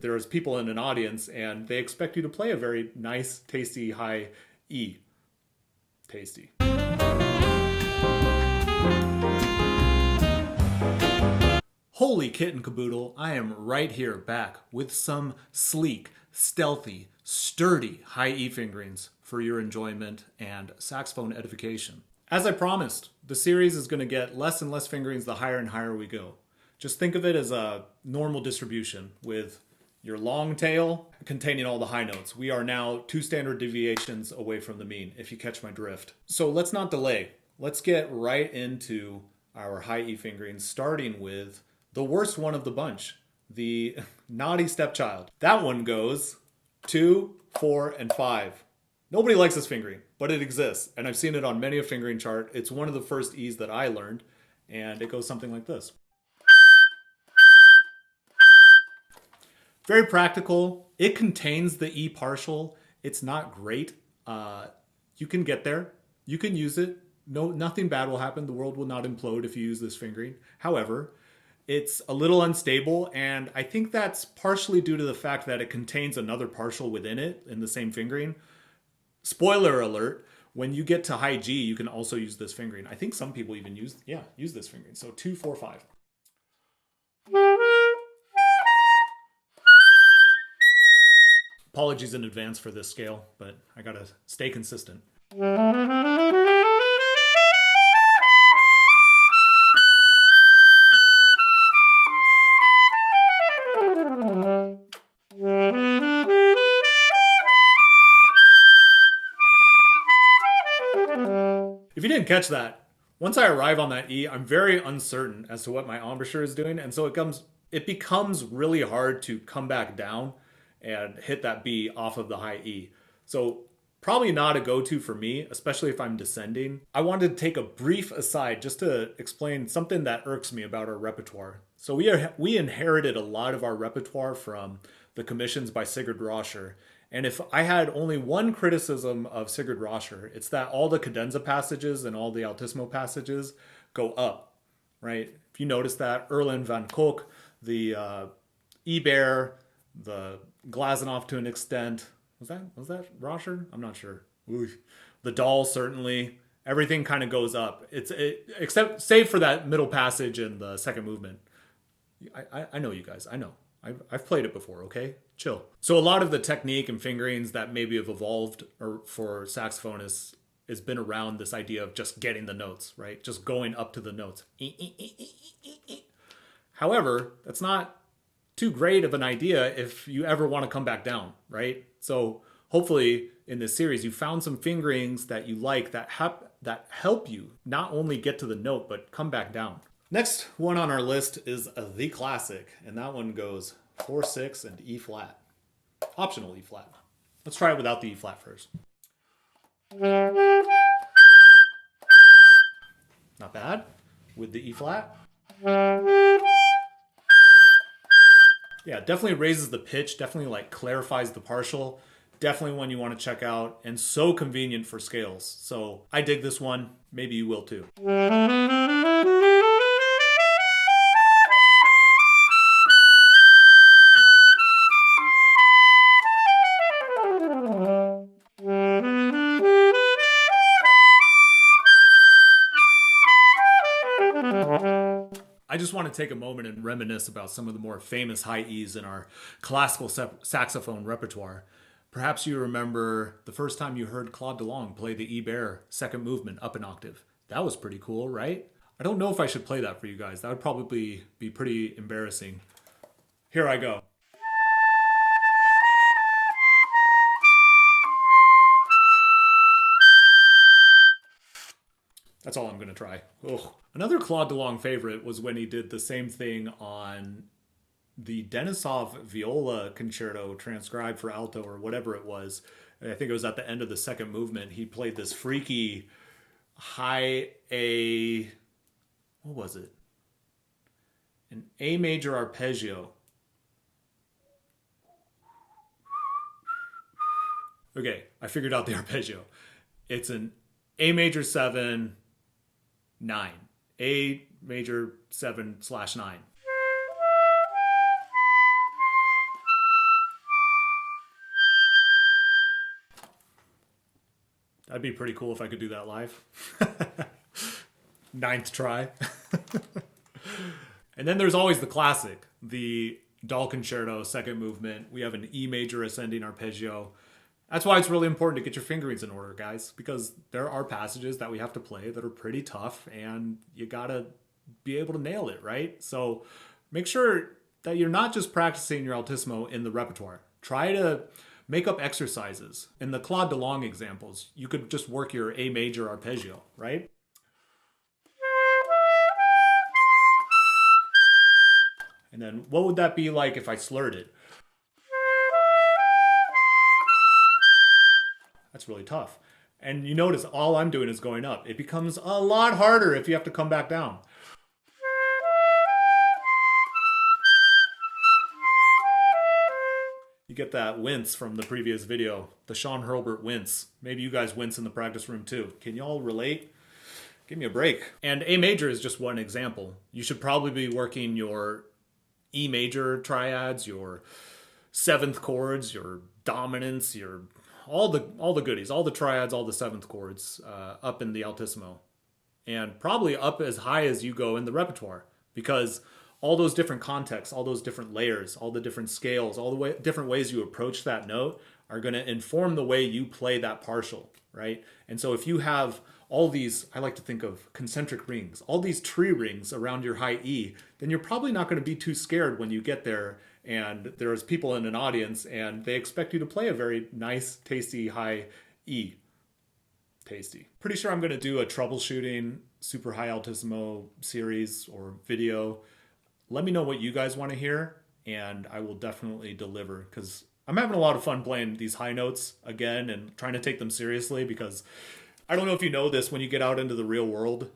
There's people in an audience and they expect you to play a very nice, tasty, high E. Tasty. Holy kit and caboodle, I am right here back with some sleek, stealthy, sturdy high E fingerings for your enjoyment and saxophone edification. As I promised, the series is going to get less and less fingerings the higher and higher we go. Just think of it as a normal distribution with your long tail containing all the high notes. We are now 2 standard deviations away from the mean, if you catch my drift. So let's not delay. Let's get right into our high E fingerings, starting with the worst one of the bunch, the naughty stepchild. That one goes 2, 4, and 5. Nobody likes this fingering, but it exists, and I've seen it on many a fingering chart. It's one of the first E's that I learned, and it goes something like this. Very practical. It contains the E partial. It's not great. You can get there. You can use it. No, nothing bad will happen. The world will not implode if you use this fingering. However, it's a little unstable, and I think that's partially due to the fact that it contains another partial within it in the same fingering. Spoiler alert, when you get to high G, you can also use this fingering. I think some people even use this fingering. So 2, 4, 5. Apologies in advance for this scale, but I gotta stay consistent. If you didn't catch that, once I arrive on that E, I'm very uncertain as to what my embouchure is doing, and so it becomes really hard to come back down and hit that B off of the high E. So probably not a go-to for me, especially if I'm descending. I wanted to take a brief aside just to explain something that irks me about our repertoire. So we inherited a lot of our repertoire from the commissions by Sigurd Rascher. And if I had only one criticism of Sigurd Rascher, it's that all the cadenza passages and all the altissimo passages go up, right? If you notice that, Erlen van Kock, the E-Bear, the Glazunov to an extent, was that Rascher? I'm not sure. Ooh. The Doll, certainly. Everything kind of goes up. Except save for that middle passage and the second movement. I know you guys. I know. I've played it before, okay? Chill. So a lot of the technique and fingerings that maybe have evolved for saxophonists has been around this idea of just getting the notes, right? Just going up to the notes. However, that's not too great of an idea if you ever want to come back down, right? So hopefully in this series you found some fingerings that you like that help you not only get to the note but come back down. Next one on our list is the classic, and that one goes 4, 6, and E flat. Optional E flat. Let's try it without the E flat first. Not bad. With the E flat. Yeah, definitely raises the pitch, definitely like clarifies the partial. Definitely one you want to check out, and so convenient for scales. So I dig this one. Maybe you will too. I just want to take a moment and reminisce about some of the more famous high E's in our classical saxophone repertoire. Perhaps you remember the first time you heard Claude Delangle play the E-Bear second movement up an octave. That was pretty cool, right? I don't know if I should play that for you guys. That would probably be pretty embarrassing. Here I go. That's all I'm going to try. Ugh. Another Claude Delangle favorite was when he did the same thing on the Denisov viola concerto transcribed for alto or whatever it was. I think it was at the end of the second movement. He played this freaky high A, what was it? An A major arpeggio. Okay, I figured out the arpeggio. It's an A major 7, 9. A major 7/9. That'd be pretty cool if I could do that live. Ninth try. And then there's always the classic, the Doll Concerto, second movement. We have an E major ascending arpeggio. That's why it's really important to get your fingerings in order, guys, because there are passages that we have to play that are pretty tough, and you gotta be able to nail it, right? So make sure that you're not just practicing your altissimo in the repertoire. Try to make up exercises. In the Claude Delangle examples, you could just work your A major arpeggio, right? And then what would that be like if I slurred it? That's really tough. And you notice all I'm doing is going up. It becomes a lot harder if you have to come back down. You get that wince from the previous video, the Sean Hurlbert wince. Maybe you guys wince in the practice room too. Can y'all relate? Give me a break. And A major is just one example. You should probably be working your E major triads, your seventh chords, your dominants, your all the goodies, all the triads, all the seventh chords up in the altissimo, and probably up as high as you go in the repertoire, because all those different contexts, all those different layers, all the different scales, all the different ways you approach that note are going to inform the way you play that partial, right? And so if you have all these, I like to think of concentric rings, all these tree rings around your high E, then you're probably not going to be too scared when you get there and there's people in an audience and they expect you to play a very nice, tasty high E. Tasty. Pretty sure I'm going to do a troubleshooting super high altissimo series or video. Let me know what you guys want to hear, and I will definitely deliver, because I'm having a lot of fun playing these high notes again and trying to take them seriously, because I don't know if you know this, when you get out into the real world,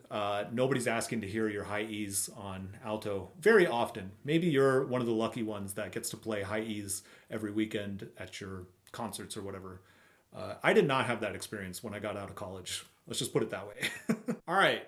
nobody's asking to hear your high E's on alto very often. Maybe you're one of the lucky ones that gets to play high E's every weekend at your concerts or whatever. I did not have that experience when I got out of college. Let's just put it that way. All right.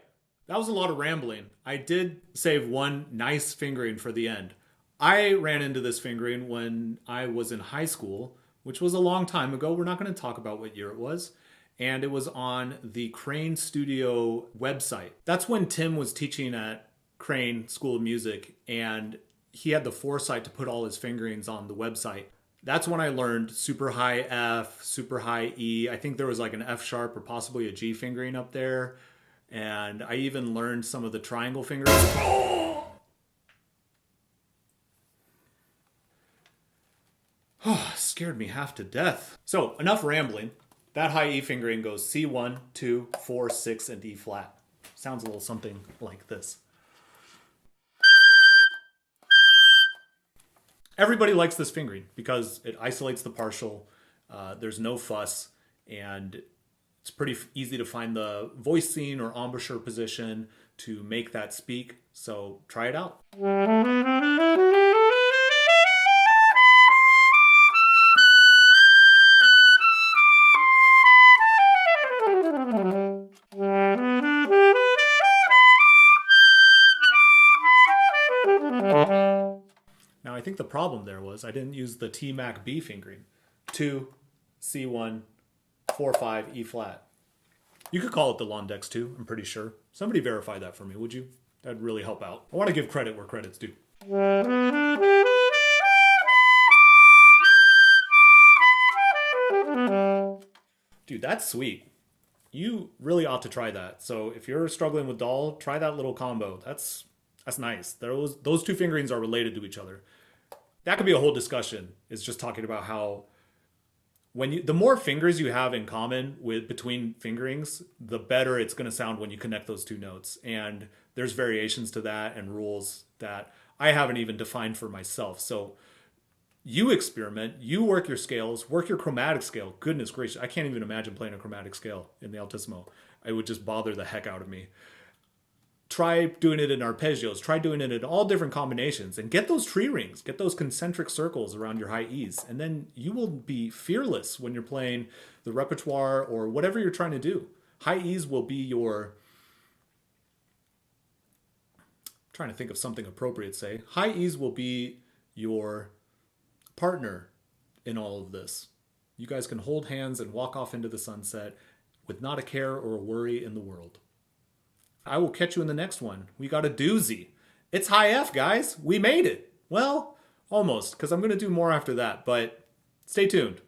That was a lot of rambling. I did save one nice fingering for the end. I ran into this fingering when I was in high school, which was a long time ago. We're not going to talk about what year it was. And it was on the Crane Studio website. That's when Tim was teaching at Crane School of Music, and he had the foresight to put all his fingerings on the website. That's when I learned super high F, super high E. I think there was like an F sharp or possibly a G fingering up there. And I even learned some of the triangle fingers. Oh, scared me half to death. So enough rambling. That high E fingering goes C1, 2, 4, 6, and E flat. Sounds a little something like this. Everybody likes this fingering because it isolates the partial. There's no fuss, and it's pretty easy to find the voice scene or embouchure position to make that speak. So try it out. Now I think the problem there was I didn't use the T Mac B fingering. 2, C1, 4, 5, E flat. You could call it the Londex too, I'm pretty sure. Somebody verify that for me, would you? That'd really help out. I want to give credit where credit's due. Dude, that's sweet. You really ought to try that. So if you're struggling with doll, try that little combo. That's nice. Those two fingerings are related to each other. That could be a whole discussion. It's just talking about how the more fingers you have in common between fingerings, the better it's going to sound when you connect those two notes. And there's variations to that and rules that I haven't even defined for myself. So you experiment, you work your scales, work your chromatic scale. Goodness gracious, I can't even imagine playing a chromatic scale in the altissimo. It would just bother the heck out of me. Try doing it in arpeggios. Try doing it in all different combinations, and get those tree rings. Get those concentric circles around your high E's, and then you will be fearless when you're playing the repertoire or whatever you're trying to do. High E's will be your... I'm trying to think of something appropriate to say. High E's will be your partner in all of this. You guys can hold hands and walk off into the sunset, with not a care or a worry in the world. I will catch you in the next one. We got a doozy. It's high F, guys. We made it. Well, almost, because I'm going to do more after that, but stay tuned.